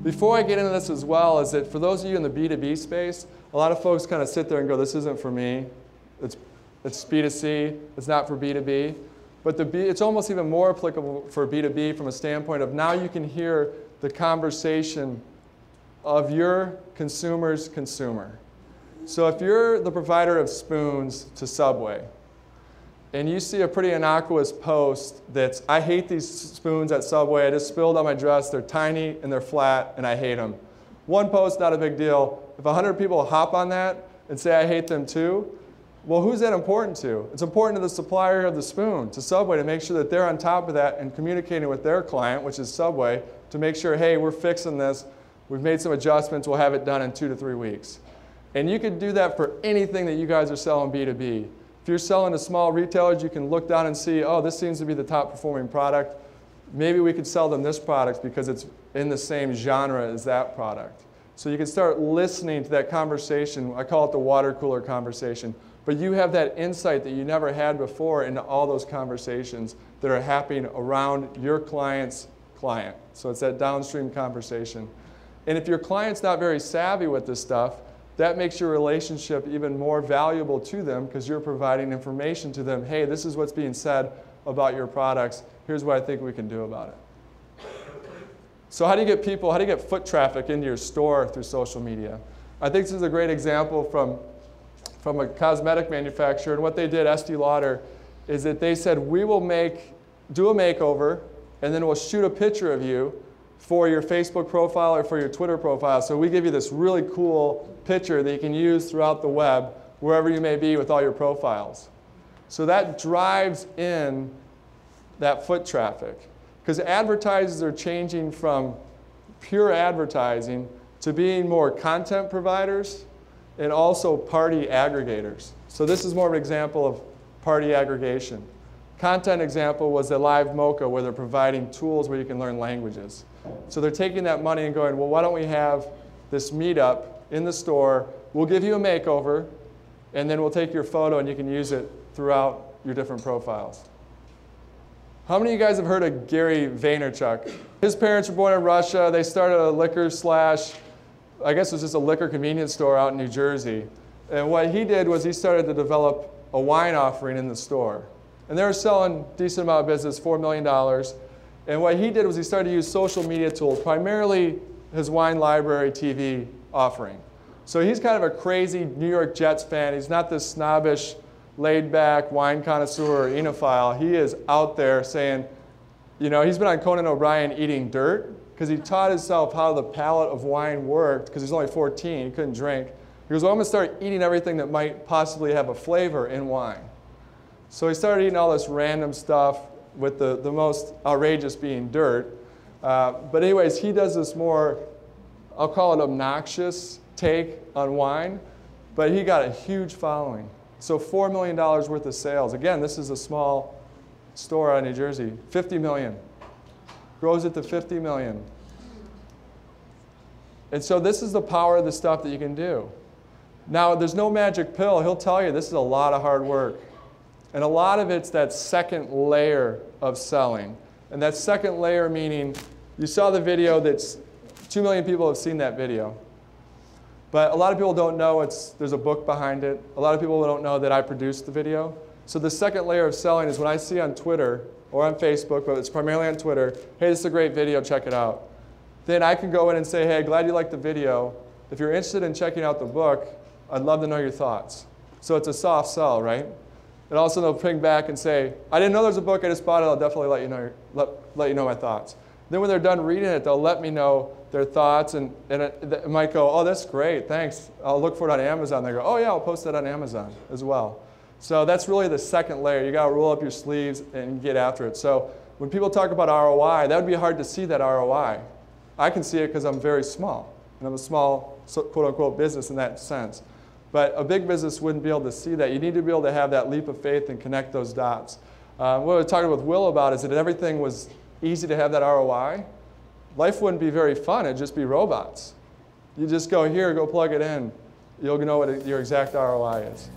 Before I get into this as well, is that for those of you in the B2B space, a lot of folks kind of sit there and go, this isn't for me. It's B2C, it's not for B2B. But it's almost even more applicable for B2B from a standpoint of now you can hear the conversation of your consumer's consumer. So if you're the provider of spoons to Subway, and you see a pretty innocuous post that's, I hate these spoons at Subway, I just spilled on my dress, they're tiny and they're flat and I hate them. One post, not a big deal. If 100 people hop on that and say I hate them too, well, who's that important to? It's important to the supplier of the spoon, to Subway, to make sure that they're on top of that and communicating with their client, which is Subway, to make sure, hey, we're fixing this, we've made some adjustments, we'll have it done in 2 to 3 weeks. And you could do that for anything that you guys are selling B2B. If you're selling to small retailers, you can look down and see, oh, this seems to be the top performing product. Maybe we could sell them this product because it's in the same genre as that product. So you can start listening to that conversation. I call it the water cooler conversation. But you have that insight that you never had before into all those conversations that are happening around your client's client. So it's that downstream conversation. And if your client's not very savvy with this stuff, that makes your relationship even more valuable to them because you're providing information to them. Hey, this is what's being said about your products. Here's what I think we can do about it. So how do you get people, how do you get foot traffic into your store through social media? I think this is a great example from a cosmetic manufacturer. And what they did, Estee Lauder, is that they said, we will do a makeover, and then we'll shoot a picture of you for your Facebook profile or for your Twitter profile. So we give you this really cool picture that you can use throughout the web, wherever you may be with all your profiles. So that drives in that foot traffic. Because advertisers are changing from pure advertising to being more content providers and also party aggregators. So this is more of an example of party aggregation. Content example was the Live Mocha, where they're providing tools where you can learn languages. So they're taking that money and going, well, why don't we have this meetup in the store, we'll give you a makeover, and then we'll take your photo and you can use it throughout your different profiles. How many of you guys have heard of Gary Vaynerchuk? His parents were born in Russia. They started a liquor slash, I guess it was just a liquor convenience store out in New Jersey. And what he did was he started to develop a wine offering in the store. And they were selling a decent amount of business, $4 million. And what he did was he started to use social media tools, primarily his wine library TV offering. So he's kind of a crazy New York Jets fan. He's not this snobbish, laid-back wine connoisseur or enophile. He is out there saying, you know, he's been on Conan O'Brien eating dirt because he taught himself how the palate of wine worked because he's only 14, he couldn't drink. He goes, well, I'm going to start eating everything that might possibly have a flavor in wine. So he started eating all this random stuff, with the most outrageous being dirt. But anyways, he does this more, I'll call it obnoxious take on wine, but he got a huge following. So $4 million worth of sales. Again, this is a small store out of New Jersey. 50 million. Grows it to 50 million. And so this is the power of the stuff that you can do. Now, there's no magic pill. He'll tell you this is a lot of hard work. And a lot of it's that second layer of selling. And that second layer meaning, you saw the video that's, 2 million people have seen that video. But a lot of people don't know there's a book behind it. A lot of people don't know that I produced the video. So the second layer of selling is when I see on Twitter or on Facebook, but it's primarily on Twitter, hey, this is a great video, check it out. Then I can go in and say, hey, glad you liked the video. If you're interested in checking out the book, I'd love to know your thoughts. So it's a soft sell, right? And also they'll ping back and say, I didn't know there was a book, I just bought it, I'll definitely let you know my thoughts. Then when they're done reading it, they'll let me know their thoughts, and it might go, oh, that's great, thanks. I'll look for it on Amazon. They go, oh yeah, I'll post that on Amazon as well. So that's really the second layer. You gotta roll up your sleeves and get after it. So when people talk about ROI, that would be hard to see that ROI. I can see it because I'm very small, and I'm a small, quote unquote, business in that sense. But a big business wouldn't be able to see that. You need to be able to have that leap of faith and connect those dots. What I was talking with Will about is that if everything was easy to have that ROI, life wouldn't be very fun. It'd just be robots. You just go here, go plug it in. You'll know what your exact ROI is.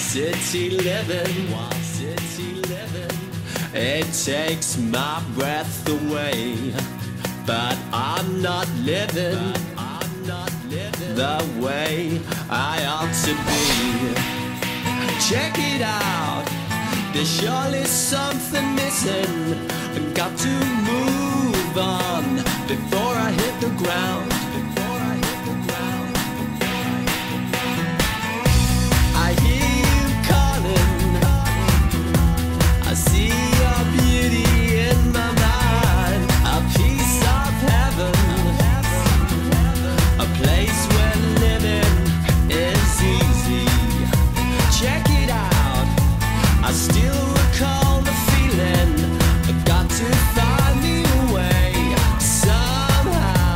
city living, it takes my breath away. But I'm not living the way I ought to be. Check it out, there's surely something missing. Got to move on before I hit the ground. I hear you calling, I see your beauty in my mind. A piece of heaven, a place where living is easy. Check it out, I still recall the feeling. I got to find me a way somehow.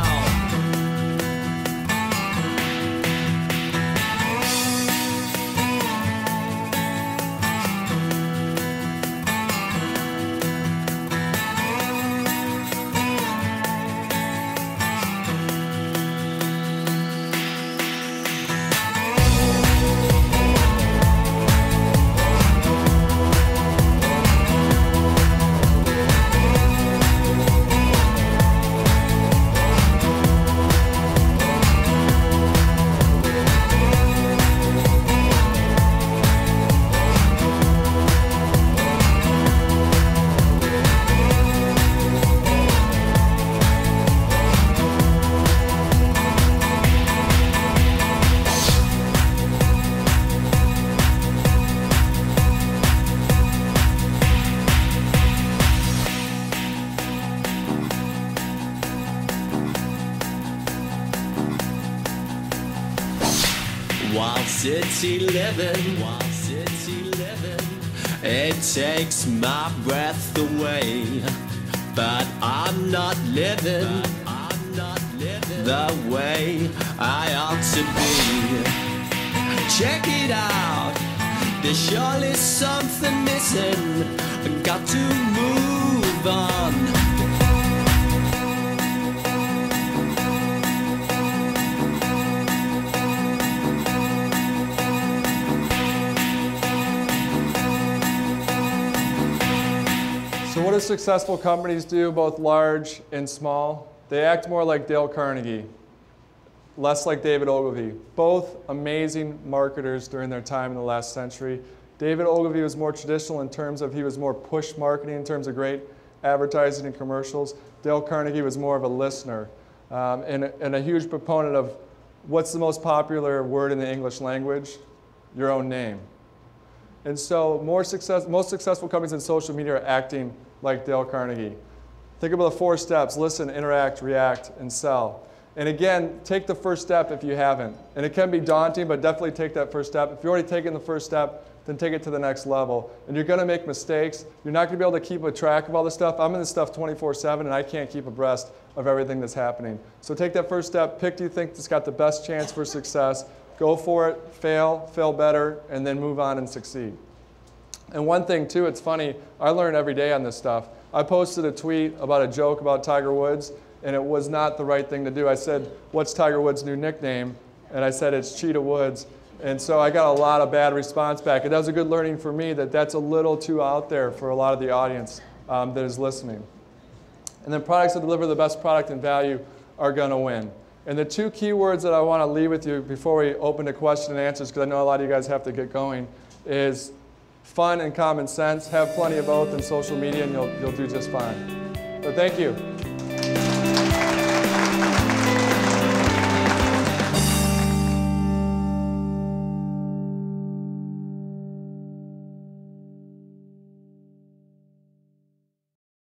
Wild city living, it takes my breath away. But I'm not living the way I ought to be. Check it out, there's surely something missing. I got to move on. So what do successful companies do, both large and small? They act more like Dale Carnegie, less like David Ogilvy. Both amazing marketers during their time in the last century. David Ogilvy was more traditional in terms of he was more push marketing in terms of great advertising and commercials. Dale Carnegie was more of a listener and a huge proponent of what's the most popular word in the English language? Your own name. And so most successful companies in social media are acting like Dale Carnegie. Think about the 4 steps: listen, interact, react, and sell. And again, take the first step if you haven't. And it can be daunting, but definitely take that first step. If you've already taken the first step, then take it to the next level. And you're going to make mistakes. You're not going to be able to keep a track of all this stuff. I'm in this stuff 24/7, and I can't keep abreast of everything that's happening. So take that first step. Pick who you think has got the best chance for success. Go for it, fail better, and then move on and succeed. And one thing too, it's funny, I learn every day on this stuff. I posted a tweet about a joke about Tiger Woods, and it was not the right thing to do. I said, what's Tiger Woods' new nickname? And I said, it's Cheetah Woods. And so I got a lot of bad response back. And that was a good learning for me that that's a little too out there for a lot of the audience that is listening. And then products that deliver the best product and value are going to win. And the 2 key words that I want to leave with you before we open to question and answers, because I know a lot of you guys have to get going, is fun and common sense. Have plenty of both in social media, and you'll do just fine. But thank you.